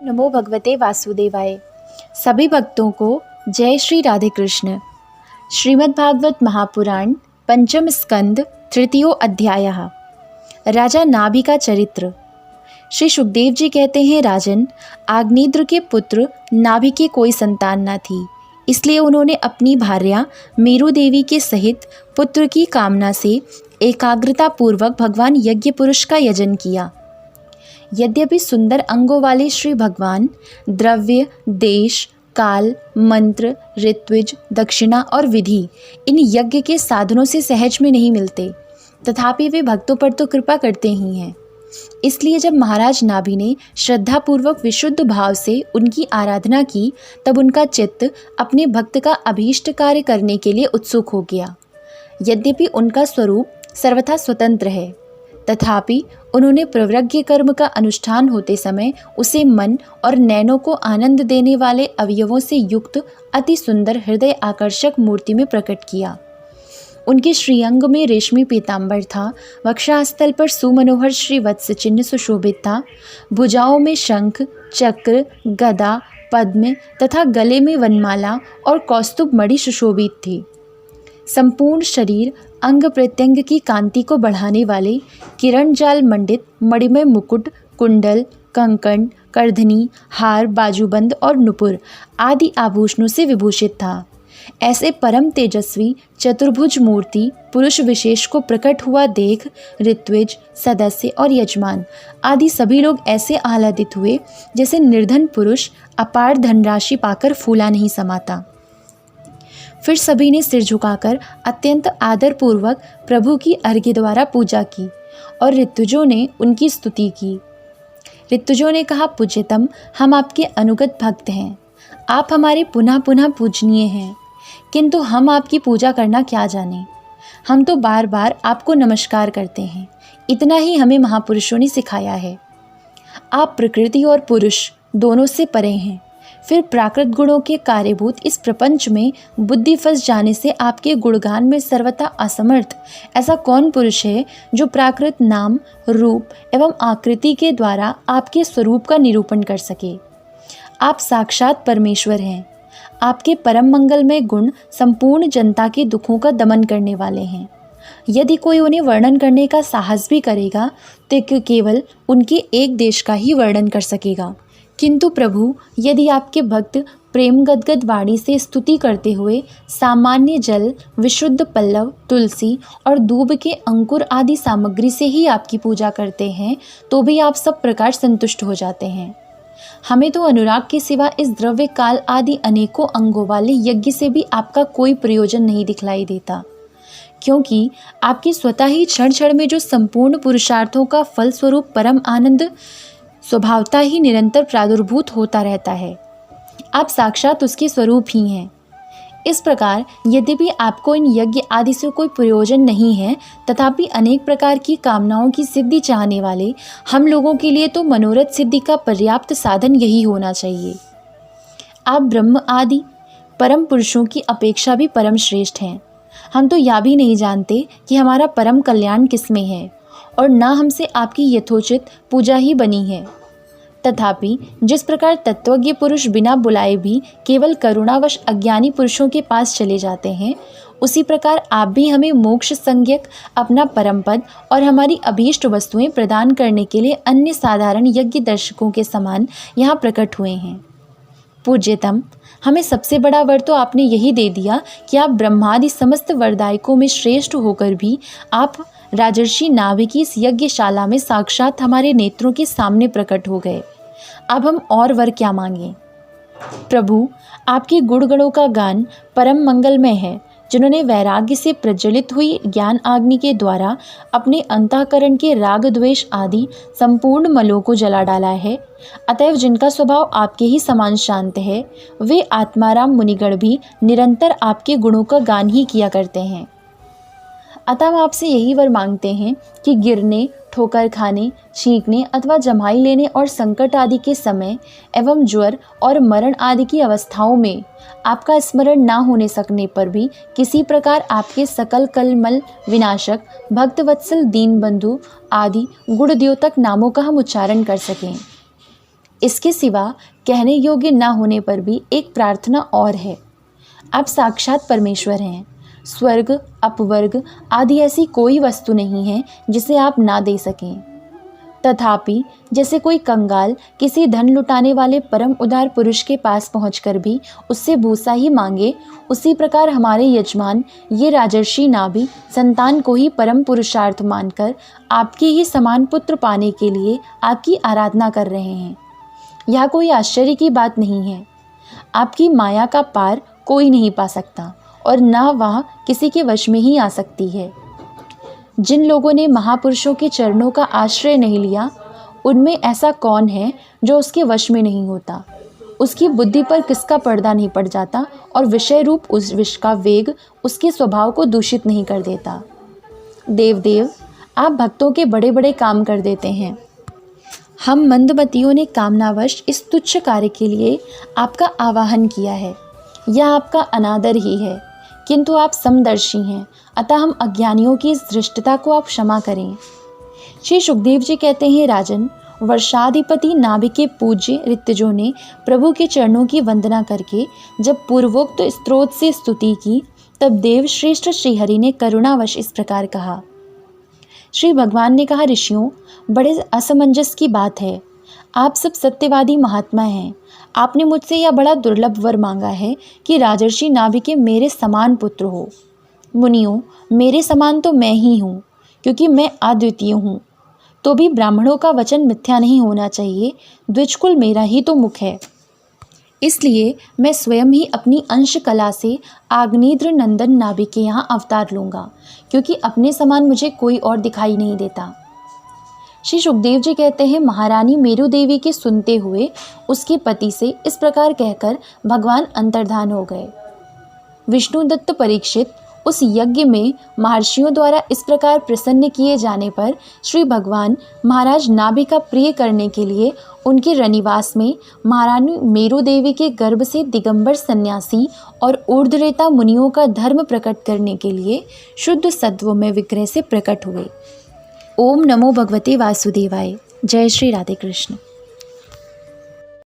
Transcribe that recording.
नमो भगवते वासुदेवाय। सभी भक्तों को जय श्री राधे कृष्ण। श्रीमद् भागवत महापुराण पंचम स्कंद तृतीयो अध्यायः। राजा नाभि का चरित्र। श्री सुखदेव जी कहते हैं, राजन, आग्नेद्र के पुत्र नाभि के कोई संतान न थी, इसलिए उन्होंने अपनी भार्या मेरु देवी के सहित पुत्र की कामना से एकाग्रता पूर्वक भगवान यज्ञ पुरुष का यजन किया। यद्यपि सुंदर अंगों वाले श्री भगवान द्रव्य, देश, काल, मंत्र, ऋत्विज, दक्षिणा और विधि इन यज्ञ के साधनों से सहज में नहीं मिलते, तथापि वे भक्तों पर तो कृपा करते ही हैं। इसलिए जब महाराज नाभि ने श्रद्धापूर्वक विशुद्ध भाव से उनकी आराधना की, तब उनका चित्त अपने भक्त का अभीष्ट कार्य करने के लिए उत्सुक हो गया। यद्यपि उनका स्वरूप सर्वथा स्वतंत्र है, तथापि उन्होंने प्रवृत्ति कर्म का अनुष्ठान होते समय उसे मन और नैनों को आनंद देने वाले अवयवों से युक्त अति सुंदर हृदय आकर्षक मूर्ति में प्रकट किया। उनके श्रीअंग में रेशमी पीतांबर था, वक्षस्थल पर सुमनोहर श्री वत्स चिन्ह सुशोभित था, भुजाओं में शंख, चक्र, गदा, पद्म तथा गले में वनमाला और कौस्तुभ मणि सुशोभित थी। संपूर्ण शरीर अंग प्रत्यंग की कांति को बढ़ाने वाले किरण जाल मंडित मणिमय मुकुट, कुंडल, कंकण, करधनी, हार, बाजूबंद और नुपुर आदि आभूषणों से विभूषित था। ऐसे परम तेजस्वी चतुर्भुज मूर्ति पुरुष विशेष को प्रकट हुआ देख ऋत्विज, सदस्य और यजमान आदि सभी लोग ऐसे आह्लादित हुए जैसे निर्धन पुरुष अपार धनराशि पाकर फूला नहीं समाता। फिर सभी ने सिर झुकाकर अत्यंत आदरपूर्वक प्रभु की अर्घ्य द्वारा पूजा की और ऋतुजों ने उनकी स्तुति की। ऋतुजों ने कहा, पूज्यतम, हम आपके अनुगत भक्त हैं, आप हमारे पुनः पुनः पूजनीय हैं, किंतु हम आपकी पूजा करना क्या जाने। हम तो बार बार आपको नमस्कार करते हैं, इतना ही हमें महापुरुषों ने सिखाया है। आप प्रकृति और पुरुष दोनों से परे हैं, फिर प्राकृत गुणों के कार्यभूत इस प्रपंच में बुद्धि फंस जाने से आपके गुणगान में सर्वथा असमर्थ ऐसा कौन पुरुष है जो प्राकृत नाम, रूप एवं आकृति के द्वारा आपके स्वरूप का निरूपण कर सके। आप साक्षात परमेश्वर हैं। आपके परम मंगलमय गुण संपूर्ण जनता के दुखों का दमन करने वाले हैं। यदि कोई उन्हें वर्णन करने का साहस भी करेगा तो केवल उनके एक देश का ही वर्णन कर सकेगा। किंतु प्रभु, यदि आपके भक्त प्रेम गदगद वाणी से स्तुति करते हुए सामान्य जल, विशुद्ध पल्लव, तुलसी और दूब के अंकुर आदि सामग्री से ही आपकी पूजा करते हैं, तो भी आप सब प्रकार संतुष्ट हो जाते हैं। हमें तो अनुराग के सिवा इस द्रव्य काल आदि अनेकों अंगों वाले यज्ञ से भी आपका कोई प्रयोजन नहीं दिखलाई देता, क्योंकि आपके स्वतः ही क्षण क्षण में जो संपूर्ण पुरुषार्थों का फल स्वरूप परम आनंद स्वभावतः ही निरंतर प्रादुर्भूत होता रहता है। आप साक्षात उसके स्वरूप ही हैं। इस प्रकार यद्यपि आपको इन यज्ञ आदि से कोई प्रयोजन नहीं है, तथापि अनेक प्रकार की कामनाओं की सिद्धि चाहने वाले हम लोगों के लिए तो मनोरथ सिद्धि का पर्याप्त साधन यही होना चाहिए। आप ब्रह्म आदि परम पुरुषों की अपेक्षा भी परम श्रेष्ठ हैं। हम तो यह भी नहीं जानते कि हमारा परम कल्याण किसमें है, और ना हमसे आपकी यथोचित पूजा ही बनी है। तथापि जिस प्रकार तत्वज्ञ पुरुष बिना बुलाए भी केवल करुणावश अज्ञानी पुरुषों के पास चले जाते हैं, उसी प्रकार आप भी हमें मोक्ष संज्ञक अपना परम पद और हमारी अभीष्ट वस्तुएं प्रदान करने के लिए अन्य साधारण यज्ञ दर्शकों के समान यहाँ प्रकट हुए हैं। पूज्यतम, हमें सबसे बड़ा वर तो आपने यही दे दिया कि आप ब्रह्मादि समस्त वरदायकों में श्रेष्ठ होकर भी आप राजर्षि नाभि की इस यज्ञशाला में साक्षात हमारे नेत्रों के सामने प्रकट हो गए। अब हम और वर क्या मांगें। प्रभु, आपके गुणगणों का गान परम मंगलमय है, जिन्होंने वैराग्य से प्रज्वलित हुई ज्ञान अग्नि के द्वारा अपने अंतःकरण के राग द्वेष आदि संपूर्ण मलों को जला डाला है। अतएव जिनका स्वभाव आपके ही समान शांत है, वे आत्माराम मुनिगण भी निरंतर आपके गुणों का गान ही किया करते हैं। अतः हम आपसे यही वर मांगते हैं कि गिरने, ठोकर खाने, छींकने अथवा जमाई लेने और संकट आदि के समय एवं ज्वर और मरण आदि की अवस्थाओं में आपका स्मरण ना होने सकने पर भी किसी प्रकार आपके सकल कलमल विनाशक भक्तवत्सल दीनबंधु आदि गुणद्योतक नामों का हम उच्चारण कर सकें। इसके सिवा कहने योग्य न होने पर भी एक प्रार्थना और है। आप साक्षात परमेश्वर हैं। स्वर्ग, अपवर्ग आदि ऐसी कोई वस्तु नहीं है जिसे आप ना दे सकें। तथापि जैसे कोई कंगाल किसी धन लुटाने वाले परम उदार पुरुष के पास पहुंचकर भी उससे भूसा ही मांगे, उसी प्रकार हमारे यजमान ये राजर्षि नाभि संतान को ही परम पुरुषार्थ मानकर आपके ही समान पुत्र पाने के लिए आपकी आराधना कर रहे हैं। यह कोई आश्चर्य की बात नहीं है। आपकी माया का पार कोई नहीं पा सकता और न वह किसी के वश में ही आ सकती है। जिन लोगों ने महापुरुषों के चरणों का आश्रय नहीं लिया, उनमें ऐसा कौन है जो उसके वश में नहीं होता। उसकी बुद्धि पर किसका पर्दा नहीं पड़ जाता और विषय रूप उस विष का वेग उसके स्वभाव को दूषित नहीं कर देता। देवदेव, आप भक्तों के बड़े बड़े काम कर देते हैं। हम मंदमतियों ने कामनावश इस तुच्छ कार्य के लिए आपका आवाहन किया है। यह आपका अनादर ही है, किंतु आप समदर्शी हैं, अतः हम अज्ञानियों की इस धृष्टता को आप क्षमा करें। श्री सुखदेव जी कहते हैं, राजन, वर्षाधिपति नाभि के पूज्य ऋतजों ने प्रभु के चरणों की वंदना करके जब पूर्वोक्त स्त्रोत से स्तुति की, तब देव श्रेष्ठ श्रीहरि ने करुणावश इस प्रकार कहा। श्री भगवान ने कहा, ऋषियों, बड़े असमंजस की बात है। आप सब सत्यवादी महात्मा हैं। आपने मुझसे यह बड़ा दुर्लभ वर मांगा है कि राजर्षि नाभि के मेरे समान पुत्र हो। मुनियों, मेरे समान तो मैं ही हूँ, क्योंकि मैं अद्वितीय हूँ। तो भी ब्राह्मणों का वचन मिथ्या नहीं होना चाहिए। द्विजकुल मेरा ही तो मुख है। इसलिए मैं स्वयं ही अपनी अंश कला से आग्नेद्र नंदन नाभि के यहाँ अवतार लूँगा, क्योंकि अपने समान मुझे कोई और दिखाई नहीं देता। श्री सुखदेव जी कहते हैं, महारानी मेरु देवी के सुनते हुए उसके पति से इस प्रकार कहकर भगवान अंतर्धान हो गए। विष्णुदत्त परीक्षित उस यज्ञ में महर्षियों द्वारा इस प्रकार प्रसन्न किए जाने पर श्री भगवान महाराज नाभि का प्रिय करने के लिए उनके रनिवास में महारानी मेरु देवी के गर्भ से दिगंबर सन्यासी और ऊर्ध्वरेता मुनियों का धर्म प्रकट करने के लिए शुद्ध सत्व में विग्रह से प्रकट हुए। ओम नमो भगवते वासुदेवाय। जय श्री राधे कृष्ण।